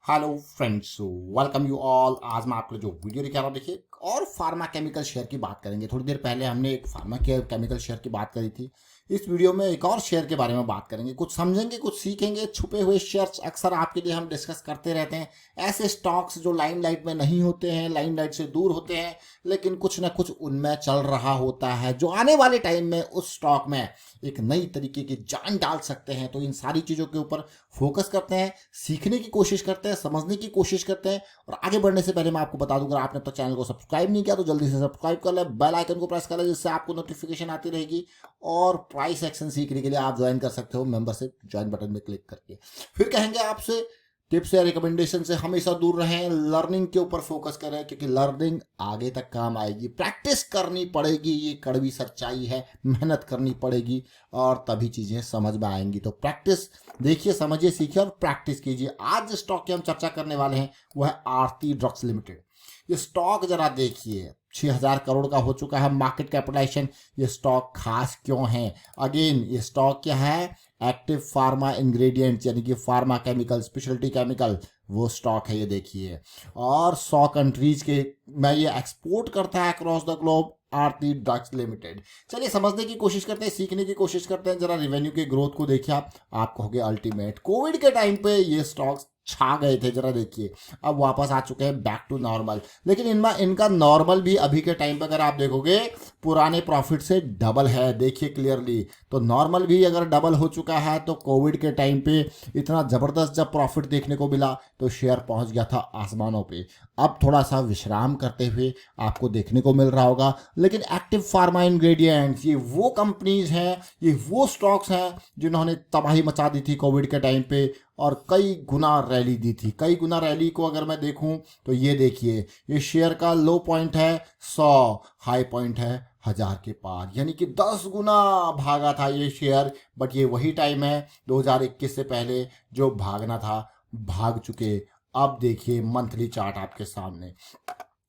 Hello friends, welcome you all. आज मैं आपको जो वीडियो दिखा रहा हूँ, देखिए, और फार्मा केमिकल शेयर की बात करेंगे। थोड़ी देर पहले हमने एक फार्मा केमिकल शेयर की बात करी थी। इस वीडियो में एक और शेयर के बारे में बात करेंगे, कुछ समझेंगे, कुछ सीखेंगे। छुपे हुए शेयर्स अक्सर आपके लिए हम डिस्कस करते रहते हैं। ऐसे स्टॉक्स जो लाइमलाइट में नहीं होते हैं, लाइमलाइट से दूर होते हैं, लेकिन कुछ ना कुछ उनमें चल रहा होता है जो आने वाले टाइम में उस स्टॉक में एक नई तरीके की जान डाल सकते हैं। तो इन सारी चीज़ों के ऊपर फोकस करते हैं, सीखने की कोशिश करते हैं, समझने की कोशिश करते हैं। और आगे बढ़ने से पहले मैं आपको बता दूं, अगर आपने अब तक चैनल को सब्सक्राइब नहीं किया तो जल्दी से सब्सक्राइब कर ले, बेल आइकन को प्रेस कर ले, जिससे आपको नोटिफिकेशन आती रहेगी। और प्राइस एक्शन सीखने के लिए आप ज्वाइन कर सकते हो मेंबरशिप ज्वाइन बटन में क्लिक करके। फिर कहेंगे आपसे, टिप्स या रिकमेंडेशन से हमेशा दूर रहें, लर्निंग के ऊपर फोकस करें, क्योंकि लर्निंग आगे तक काम आएगी। प्रैक्टिस करनी पड़ेगी, ये कड़वी सच्चाई है। मेहनत करनी पड़ेगी और तभी चीज़ें समझ में आएंगी। तो प्रैक्टिस देखिए, समझिए, सीखिए और प्रैक्टिस कीजिए। आज जिस स्टॉक की हम चर्चा करने वाले हैं वो है आरती ड्रग्स लिमिटेड। ये स्टॉक जरा देखिए, 6,000 करोड़ का हो चुका है मार्केट कैपिटलाइजेशन। ये स्टॉक खास क्यों है? अगेन, ये स्टॉक क्या है? एक्टिव फार्मा इंग्रेडिएंट्स, यानी कि फार्मा केमिकल, स्पेशलिटी केमिकल, वो स्टॉक है। ये देखिए, और 100 कंट्रीज के में ये एक्सपोर्ट करता है across the globe, Aarti drugs limited. चलिए समझने की कोशिश करते हैं, सीखने की कोशिश करते हैं। जरा रेवेन्यू के ग्रोथ को देखिए, आप कहोगे अल्टीमेट। कोविड के टाइम पे ये स्टॉक्स छा गए थे, जरा देखिए, अब वापस आ चुके हैं बैक टू नॉर्मल। लेकिन इनमें इनका नॉर्मल भी अभी के टाइम पे अगर आप देखोगे पुराने प्रॉफिट से डबल है। देखिए क्लियरली, तो नॉर्मल भी अगर डबल हो चुका है तो कोविड के टाइम पे इतना ज़बरदस्त जब प्रॉफिट देखने को मिला तो शेयर पहुंच गया था आसमानों पे। अब थोड़ा सा विश्राम करते हुए आपको देखने को मिल रहा होगा। लेकिन एक्टिव फार्मा इंग्रेडिएंट्स, ये वो कंपनीज हैं, ये वो स्टॉक्स हैं जिन्होंने तबाही मचा दी थी कोविड के टाइम पे और कई गुना रैली दी थी। कई गुना रैली को अगर मैं देखूं तो ये देखिए, ये शेयर का लो पॉइंट है 100, हाई पॉइंट है 1000 के पार, यानी कि 10 गुना भागा था ये शेयर। बट ये वही टाइम है 2021 से पहले जो भागना था भाग चुके। अब देखिए मंथली चार्ट आपके सामने,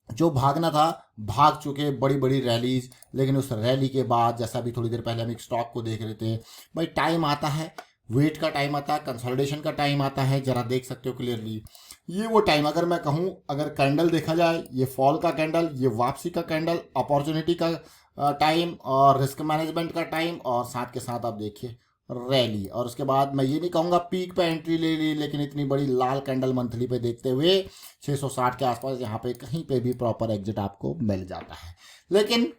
जो भागना था भाग चुके, बड़ी बड़ी रैलीज। लेकिन उस रैली के बाद, जैसा भी थोड़ी देर पहले हम एक स्टॉक को देख रहे थे, भाई टाइम आता है, वेट का टाइम आता है, कंसोलिडेशन का टाइम आता है। जरा देख सकते हो क्लियरली, ये वो टाइम, अगर मैं कहूँ, अगर कैंडल देखा जाए, ये फॉल का कैंडल, ये वापसी का कैंडल, अपॉर्चुनिटी का टाइम और रिस्क मैनेजमेंट का टाइम, और साथ के साथ आप देखिए रैली। और उसके बाद मैं ये नहीं कहूँगा पीक पे एंट्री ले ली, लेकिन इतनी बड़ी लाल कैंडल मंथली पे देखते हुए 660 के आसपास यहाँ पे कहीं पे भी प्रॉपर एग्जिट आपको मिल जाता है। लेकिन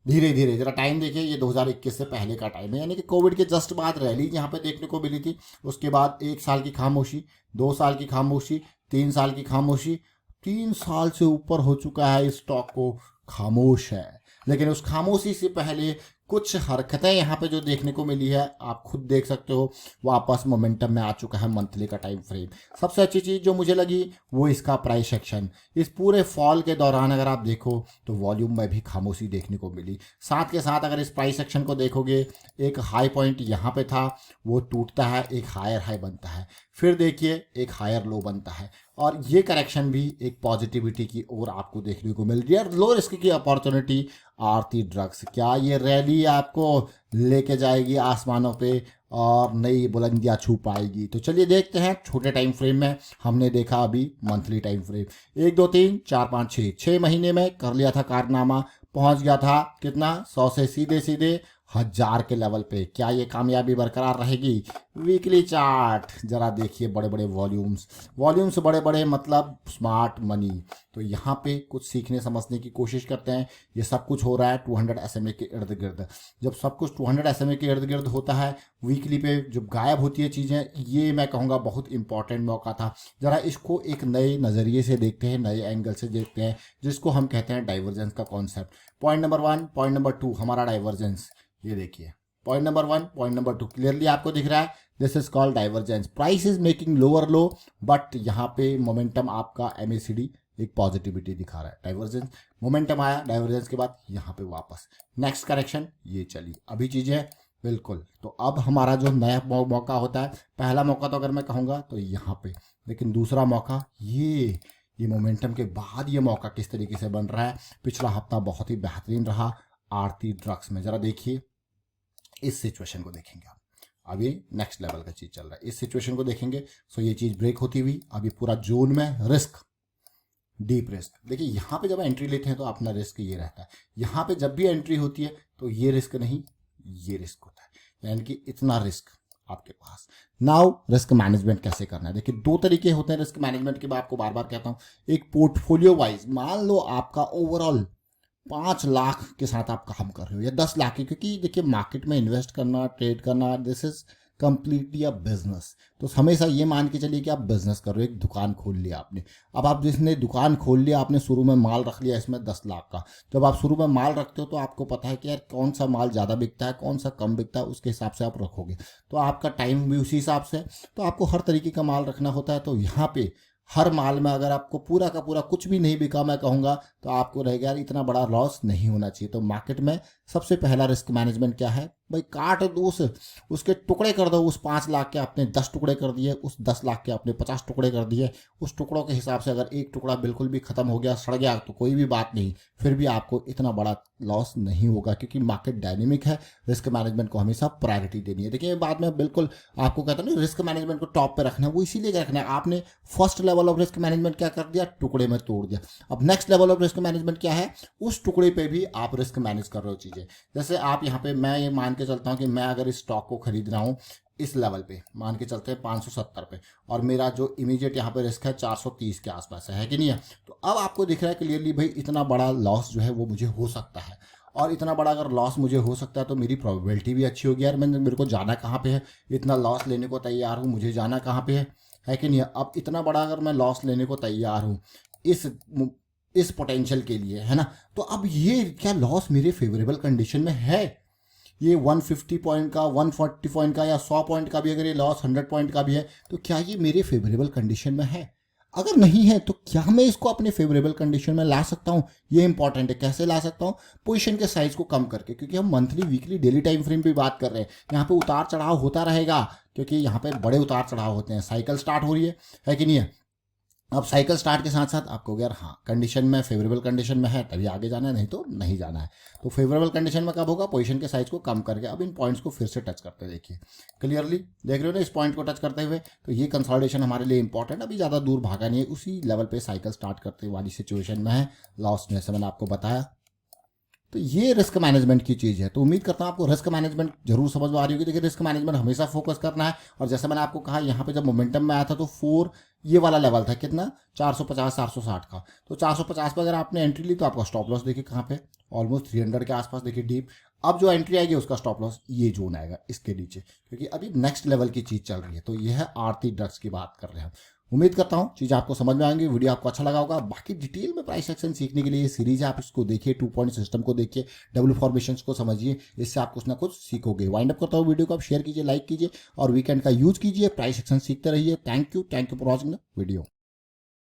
धीरे धीरे, जरा टाइम देखिए, ये 2021 से पहले का टाइम है, यानी कि कोविड के जस्ट बाद रैली यहाँ पे देखने को मिली थी। उसके बाद 1 साल की खामोशी, 2 साल की खामोशी, 3 साल की खामोशी। 3 साल से ऊपर हो चुका है इस स्टॉक को खामोश है। लेकिन उस खामोशी से पहले कुछ हरकतें यहाँ पे जो देखने को मिली है, आप खुद देख सकते हो, वापस मोमेंटम में आ चुका है मंथली का टाइम फ्रेम। सबसे अच्छी चीज़ जो मुझे लगी वो इसका प्राइस एक्शन। इस पूरे फॉल के दौरान अगर आप देखो तो वॉल्यूम में भी खामोशी देखने को मिली। साथ के साथ अगर इस प्राइस एक्शन को देखोगे, एक हाई पॉइंट यहाँ पे था, वो टूटता है, एक हायर हाई बनता है, फिर देखिए एक हायर लो बनता है, और ये करेक्शन भी एक पॉजिटिविटी की ओर आपको देखने को मिल रही है। लो रिस्क की अपॉर्चुनिटी आरती ड्रग्स, क्या ये रैली आपको लेके जाएगी आसमानों पे और नई बुलंदियां छू पाएगी? तो चलिए देखते हैं। छोटे टाइम फ्रेम में हमने देखा, अभी मंथली टाइम फ्रेम, 1 2 3 4 5 6 महीने में कर लिया था कारनामा, पहुंच गया था कितना, 100 से सीधे सीधे 1000 के लेवल पे। क्या ये कामयाबी बरकरार रहेगी? वीकली चार्ट जरा देखिए, बड़े बड़े वॉल्यूम्स, वॉल्यूम्स बड़े बड़े, मतलब स्मार्ट मनी। तो यहाँ पे कुछ सीखने समझने की कोशिश करते हैं। ये सब कुछ हो रहा है 200 SMA के इर्द गिर्द। जब सब कुछ 200 SMA के इर्द गिर्द होता है, वीकली पे जब गायब होती है चीज़ें, ये मैं कहूँगा बहुत इंपॉर्टेंट मौका था। ज़रा इसको एक नए नज़रिए से देखते हैं, नए एंगल से देखते हैं, जिसको हम कहते हैं डाइवर्जेंस का concept. Point number 1, point number 2 हमारा डाइवर्जेंस। ये देखिए, point number 1, point number 2 clearly आपको दिख रहा है। This is called divergence. Price is making lower low, but यहाँ पे मोमेंटम आपका MACD एक पॉजिटिविटी दिखा रहा है। डाइवर्जेंस, मोमेंटम आया, डाइवर्जेंस के बाद यहाँ पे वापस नेक्स्ट करेक्शन, ये चली अभी चीज़ें बिल्कुल। तो अब हमारा जो नया मौका होता है, पहला मौका तो अगर मैं कहूँगा तो यहाँ पे, लेकिन दूसरा मौका ये मोमेंटम के बाद ये मौका किस तरीके से बन रहा है। पिछला हफ्ता बहुत ही बेहतरीन रहा आरती ड्रग्स में। ज़रा देखिए, इस सिचुएशन को देखेंगे आप, अब ये नेक्स्ट लेवल का चीज़ चल रहा है। इस सिचुएशन को देखेंगे, सो ये चीज़ ब्रेक होती हुई अभी पूरा जोन में रिस्क, डीप रिस्क। देखिए यहाँ पे जब एंट्री लेते हैं तो अपना रिस्क ये रहता है, यहाँ पे जब भी एंट्री होती है तो ये रिस्क नहीं, ये रिस्क होता है, यानी कि इतना रिस्क आपके पास। नाउ रिस्क मैनेजमेंट कैसे करना है, देखिए दो तरीके होते हैं रिस्क मैनेजमेंट के, मैं आपको बार बार कहता हूँ। एक पोर्टफोलियो वाइज, मान लो आपका ओवरऑल 5 लाख के साथ आप काम कर रहे हो या 10 लाख के, क्योंकि देखिए मार्केट में इन्वेस्ट करना, ट्रेड करना, this is completely a business. तो हमेशा ये मान के चलिए कि आप बिजनेस कर रहे हो, एक दुकान खोल लिया आपने। अब आप जिसने दुकान खोल लिया, आपने शुरू में माल रख लिया इसमें 10 लाख का। जब आप शुरू में माल रखते हो तो आपको पता है कि यार कौन सा माल ज़्यादा बिकता है, कौन सा कम बिकता है, उसके हिसाब से आप रखोगे। तो आपका टाइम भी उसी हिसाब से है, तो आपको हर तरीके का माल रखना होता है। तो यहाँ पे हर माल में अगर आपको पूरा का पूरा कुछ भी नहीं बिका, मैं कहूँगा, तो आपको रहेगा यार इतना बड़ा लॉस नहीं होना चाहिए। तो मार्केट में सबसे पहला रिस्क मैनेजमेंट क्या है भाई, काट दो उसके टुकड़े कर दो। उस 5 लाख के आपने 10 टुकड़े कर दिए, उस 10 लाख के आपने 50 टुकड़े कर दिए। उस टुकड़ों के हिसाब से अगर एक टुकड़ा बिल्कुल भी खत्म हो गया, सड़ गया, तो कोई भी बात नहीं, फिर भी आपको इतना बड़ा लॉस नहीं होगा, क्योंकि मार्केट डायनेमिक है। रिस्क मैनेजमेंट को हमेशा प्रायोरिटी देनी है। देखिए बाद में बिल्कुल आपको कहता हूँ ना, रिस्क मैनेजमेंट को टॉप पे रखना है, वो इसीलिए रखना है। आपने first level of risk management क्या कर दिया, टुकड़े में तोड़ दिया। अब next level of risk management क्या है, उस टुकड़े पे भी आप रिस्क मैनेज कर रहे हो चीज़ें। जैसे आप यहाँ पे, मैं ये मान के चलता हूँ कि मैं अगर इस स्टॉक को खरीद रहा हूँ इस लेवल पे, मान के चलते हैं 570 पे, और मेरा जो इमीडिएट यहाँ पे रिस्क है 430 के आसपास है कि नहीं है। तो अब आपको दिख रहा है क्लियरली भाई इतना बड़ा लॉस जो है वो मुझे हो सकता है, और इतना बड़ा अगर लॉस मुझे हो सकता है तो मेरी प्रोबेबिलिटी भी अच्छी होगी यार, मेरे को जाना कहाँ पे है, इतना लॉस लेने को तैयार हूँ, मुझे जाना कहाँ पे है कि नहीं है। अब इतना बड़ा अगर मैं लॉस लेने को तैयार हूँ इस पोटेंशियल के लिए, है ना, तो अब ये क्या लॉस मेरे फेवरेबल कंडीशन में है, ये 150 पॉइंट का, 140 पॉइंट का या 100 पॉइंट का भी अगर ये लॉस 100 पॉइंट का भी है, तो क्या ये मेरे फेवरेबल कंडीशन में है। अगर नहीं है तो क्या मैं इसको अपने फेवरेबल कंडीशन में ला सकता हूँ, ये इंपॉर्टेंट है। कैसे ला सकता हूँ, पोजीशन के साइज को कम करके, क्योंकि हम monthly, weekly, daily time frame पे बात कर रहे हैं। यहाँ पे उतार चढ़ाव होता रहेगा, क्योंकि यहाँ पे बड़े उतार चढ़ाव होते हैं। साइकिल स्टार्ट हो रही है कि नहीं है। अब साइकिल स्टार्ट के साथ साथ आपको यार हाँ कंडीशन में, फेवरेबल कंडीशन में है तभी आगे जाना है, नहीं तो नहीं जाना है। तो फेवरेबल कंडीशन में कब होगा, पोजीशन के साइज को कम करके। अब इन पॉइंट्स को फिर से टच करते हैं, देखिए क्लियरली देख रहे हो ना, इस पॉइंट को टच करते हुए। तो ये कंसोलिडेशन हमारे लिए इंपॉर्टेंट, अभी ज़्यादा दूर भागा नहीं है, उसी लेवल पे साइकिल स्टार्ट करते वाली सिचुएशन में है। लॉस जैसे मैंने आपको बताया, तो ये रिस्क मैनेजमेंट की चीज़ है। तो उम्मीद करता हूँ आपको रिस्क मैनेजमेंट जरूर समझ में आ रही होगी। देखिए रिस्क मैनेजमेंट हमेशा फोकस करना है, और जैसे मैंने आपको कहा यहाँ पे जब मोमेंटम में आया था तो 4 ये वाला लेवल था, कितना, 450 460 का। तो 450 पर अगर आपने एंट्री ली तो आपका स्टॉप लॉस देखिए कहाँ पे, ऑलमोस्ट 300 के आसपास, देखिए डीप। अब जो एंट्री आएगी उसका स्टॉप लॉस ये जोन आएगा इसके नीचे, क्योंकि अभी नेक्स्ट लेवल की चीज़ चल रही है। तो यह है आरती ड्रग्स की बात कर रहे हैं। उम्मीद करता हूँ चीज़ आपको समझ में आएंगी, वीडियो आपको अच्छा लगा होगा। बाकी डिटेल में प्राइस एक्शन सीखने के लिए ये सीरीज है, आप इसको देखिए, 2 पॉइंट सिस्टम को देखिए, डब्ल्यू फॉर्मेशंस को समझिए, इससे आप कुछ ना कुछ सीखोगे। वाइंड अप करता हूँ वीडियो को, आप शेयर कीजिए, लाइक कीजिए और वीकेंड का यूज कीजिए, प्राइस एक्शन सीखते रहिए। Thank you for watching the video.